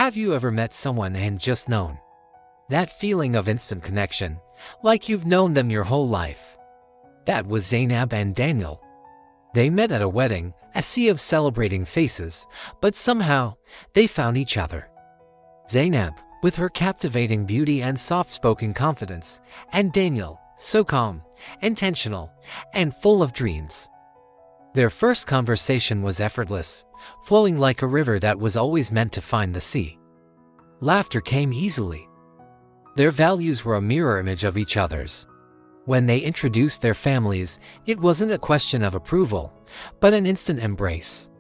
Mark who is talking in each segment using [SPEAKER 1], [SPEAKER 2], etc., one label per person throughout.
[SPEAKER 1] Have you ever met someone and just known that feeling of instant connection, like you've known them your whole life? That was Zaynab and Daniel. They met at a wedding, a sea of celebrating faces, but somehow they found each other. Zaynab, with her captivating beauty and soft-spoken confidence, and Daniel, so calm, intentional, and full of dreams. Their first conversation was effortless, flowing like a river that was always meant to find the sea. Laughter came easily. Their values were a mirror image of each other's. When they introduced their families, it wasn't a question of approval, but an instant embrace.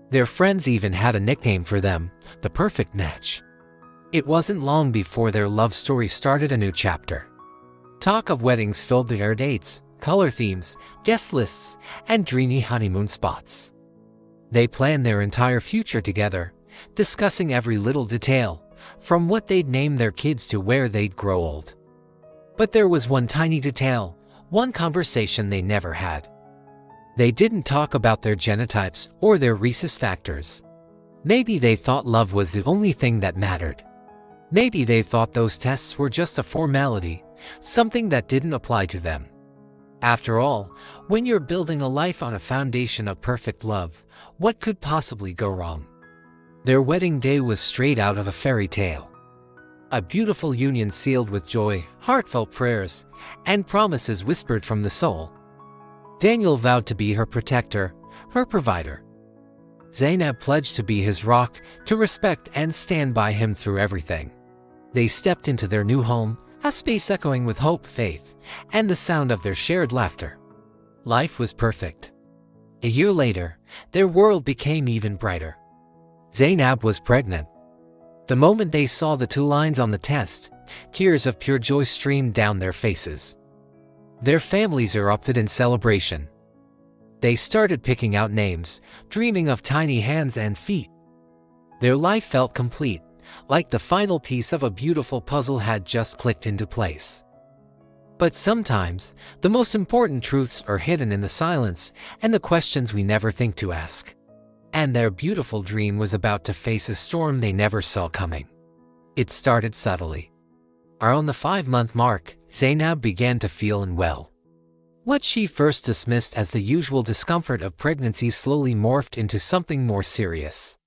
[SPEAKER 1] Their friends even had a nickname for them, the perfect match. It wasn't long before their love story started a new chapter. Talk of weddings filled their dates, color themes, guest lists, and dreamy honeymoon spots. They planned their entire future together, discussing every little detail, from what they'd name their kids to where they'd grow old. But there was one tiny detail, one conversation they never had. They didn't talk about their genotypes or their rhesus factors. Maybe they thought love was the only thing that mattered. Maybe they thought those tests were just a formality, something that didn't apply to them. After all, when you're building a life on a foundation of perfect love, what could possibly go wrong? Their wedding day was straight out of a fairy tale. A beautiful union sealed with joy, heartfelt prayers, and promises whispered from the soul. Daniel vowed to be her protector, her provider. Zaynab pledged to be his rock, to respect and stand by him through everything. They stepped into their new home, a space echoing with hope, faith, and the sound of their shared laughter. Life was perfect. A year later, their world became even brighter. Zaynab was pregnant. The moment they saw the two lines on the test, tears of pure joy streamed down their faces. Their families erupted in celebration. They started picking out names, dreaming of tiny hands and feet. Their life felt complete, like the final piece of a beautiful puzzle had just clicked into place. But sometimes, the most important truths are hidden in the silence and the questions we never think to ask. And their beautiful dream was about to face a storm they never saw coming. It started subtly. Around the 5-month mark, Zaynab began to feel unwell. What she first dismissed as the usual discomfort of pregnancy slowly morphed into something more serious.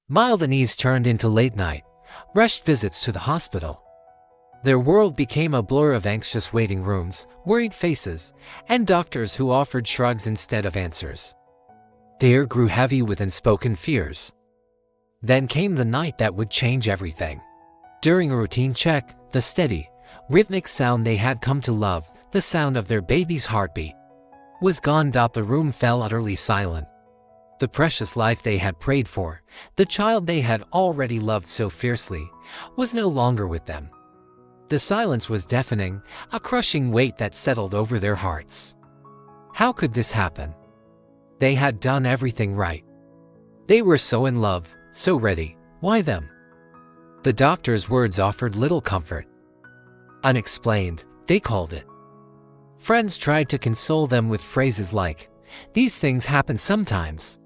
[SPEAKER 1] Mild unease turned into late-night, rushed visits to the hospital. Their world became a blur of anxious waiting rooms, worried faces, and doctors who offered shrugs instead of answers. The air grew heavy with unspoken fears. Then came the night that would change everything. During a routine check, the steady, rhythmic sound they had come to love, the sound of their baby's heartbeat, was gone. The room fell utterly silent. The precious life they had prayed for, the child they had already loved so fiercely, was no longer with them. The silence was deafening, a crushing weight that settled over their hearts. How could this happen? They had done everything right. They were so in love, so ready. Why them? The doctor's words offered little comfort. Unexplained, they called it. Friends tried to console them with phrases like, "These things happen sometimes."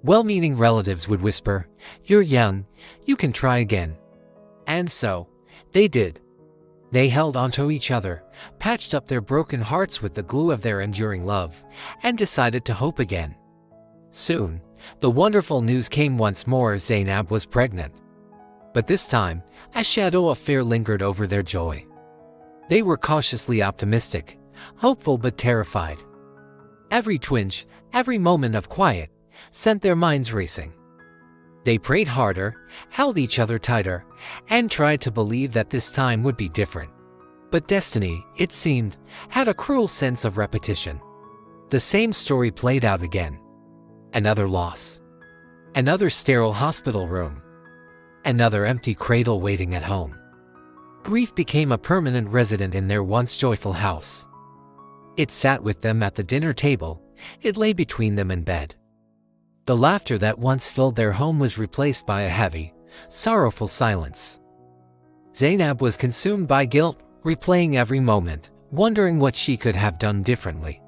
[SPEAKER 1] Well-meaning relatives would whisper, "You're young, you can try again." And so, they did. They held onto each other, patched up their broken hearts with the glue of their enduring love, and decided to hope again. Soon, the wonderful news came once more. Zaynab was pregnant. But this time, a shadow of fear lingered over their joy. They were cautiously optimistic, hopeful but terrified. Every twinge, every moment of quiet, sent their minds racing. They prayed harder, held each other tighter, and tried to believe that this time would be different. But destiny, it seemed, had a cruel sense of repetition. The same story played out again. Another loss. Another sterile hospital room. Another empty cradle waiting at home. Grief became a permanent resident in their once joyful house. It sat with them at the dinner table, it lay between them in bed. The laughter that once filled their home was replaced by a heavy, sorrowful silence. Zaynab was consumed by guilt, replaying every moment, wondering what she could have done differently.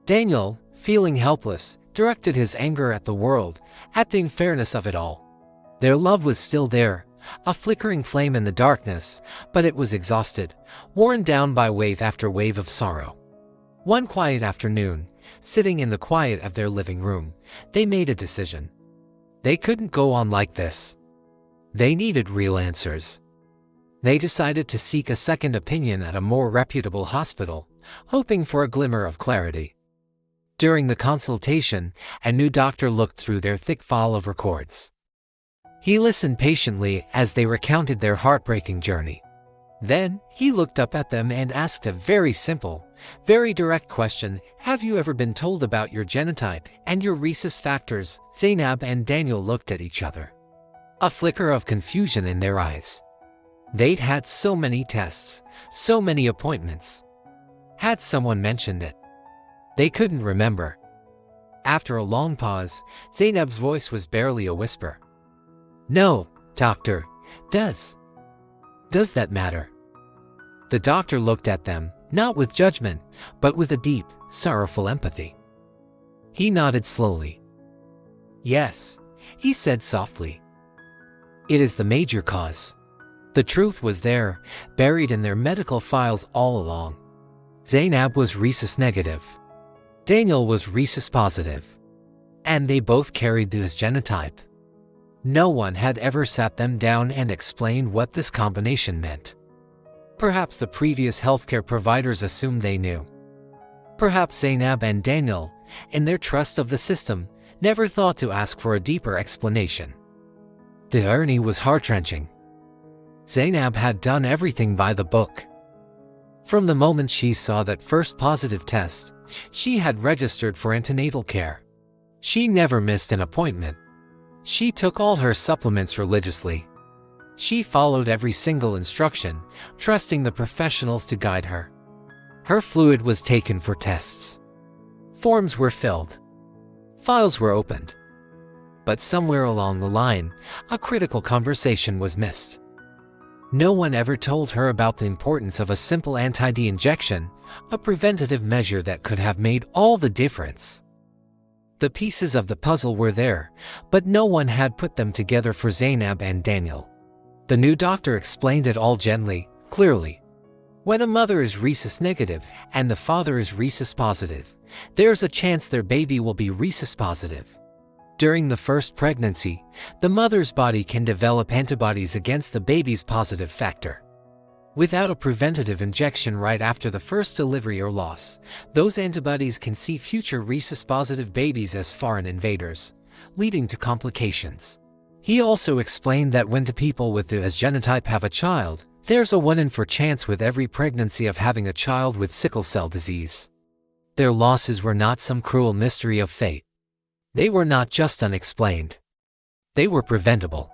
[SPEAKER 1] Daniel, feeling helpless, directed his anger at the world, at the unfairness of it all. Their love was still there, a flickering flame in the darkness, but it was exhausted, worn down by wave after wave of sorrow. One quiet afternoon, sitting in the quiet of their living room, they made a decision. They couldn't go on like this. They needed real answers. They decided to seek a second opinion at a more reputable hospital, hoping for a glimmer of clarity. During the consultation, a new doctor looked through their thick file of records. He listened patiently as they recounted their heartbreaking journey. Then, he looked up at them and asked a very simple, very direct question. Have you ever been told about your genotype and your rhesus factors? Zaynab and Daniel looked at each other, a flicker of confusion in their eyes. They'd had so many tests, so many appointments. Had someone mentioned it? They couldn't remember. After a long pause, Zaynab's voice was barely a whisper. No, doctor, does that matter? The doctor looked at them, not with judgment, but with a deep, sorrowful empathy. He nodded slowly. Yes, he said softly. It is the major cause. The truth was there, buried in their medical files all along. Zaynab was rhesus negative. Daniel was rhesus positive. And they both carried this genotype. No one had ever sat them down and explained what this combination meant. Perhaps the previous healthcare providers assumed they knew. Perhaps Zaynab and Daniel, in their trust of the system, never thought to ask for a deeper explanation. The irony was heart-wrenching. Zaynab had done everything by the book. From the moment she saw that first positive test, she had registered for antenatal care. She never missed an appointment. She took all her supplements religiously. She followed every single instruction, trusting the professionals to guide her. Her fluid was taken for tests. Forms were filled. Files were opened. But somewhere along the line, a critical conversation was missed. No one ever told her about the importance of a simple anti-D injection, a preventative measure that could have made all the difference. The pieces of the puzzle were there, but no one had put them together for Zaynab and Daniel. The new doctor explained it all gently, clearly. When a mother is rhesus negative and the father is rhesus positive, there's a chance their baby will be rhesus positive. During the first pregnancy, the mother's body can develop antibodies against the baby's positive factor. Without a preventative injection right after the first delivery or loss, those antibodies can see future rhesus-positive babies as foreign invaders, leading to complications. He also explained that when two people with this genotype have a child, there's a 1 in 4 chance with every pregnancy of having a child with sickle cell disease. Their losses were not some cruel mystery of fate. They were not just unexplained. They were preventable.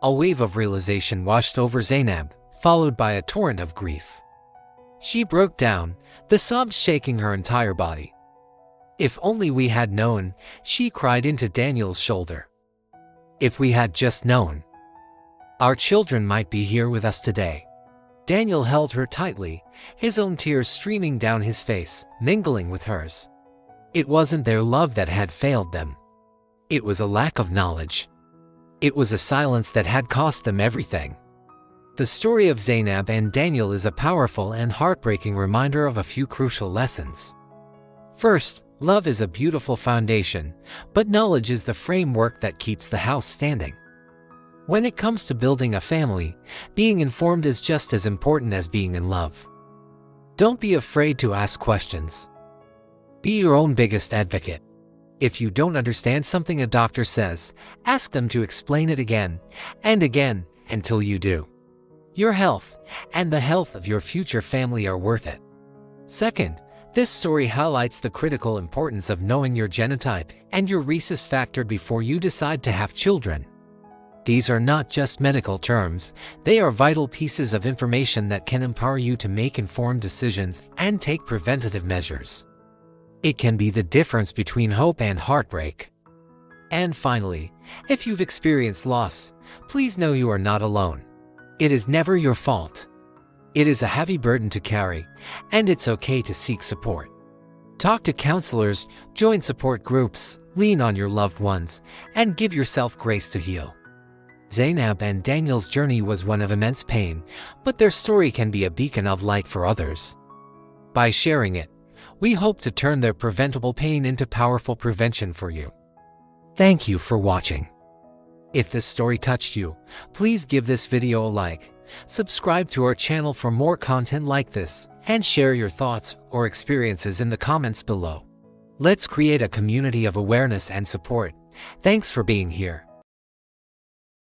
[SPEAKER 1] A wave of realization washed over Zaynab, followed by a torrent of grief. She broke down, the sobs shaking her entire body. If only we had known, she cried into Daniel's shoulder. If we had just known. Our children might be here with us today. Daniel held her tightly, his own tears streaming down his face, mingling with hers. It wasn't their love that had failed them. It was a lack of knowledge. It was a silence that had cost them everything. The story of Zaynab and Daniel is a powerful and heartbreaking reminder of a few crucial lessons. First, love is a beautiful foundation, but knowledge is the framework that keeps the house standing. When it comes to building a family, being informed is just as important as being in love. Don't be afraid to ask questions. Be your own biggest advocate. If you don't understand something a doctor says, ask them to explain it again and again until you do. Your health and the health of your future family are worth it. Second, this story highlights the critical importance of knowing your genotype and your rhesus factor before you decide to have children. These are not just medical terms, they are vital pieces of information that can empower you to make informed decisions and take preventative measures. It can be the difference between hope and heartbreak. And finally, if you've experienced loss, please know you are not alone. It is never your fault. It is a heavy burden to carry, and it's okay to seek support. Talk to counselors, join support groups, lean on your loved ones, and give yourself grace to heal. Zaynab and Daniel's journey was one of immense pain, but their story can be a beacon of light for others. By sharing it, we hope to turn their preventable pain into powerful prevention for you. Thank you for watching. If this story touched you, please give this video a like, subscribe to our channel for more content like this, and share your thoughts or experiences in the comments below. Let's create a community of awareness and support. Thanks for being here.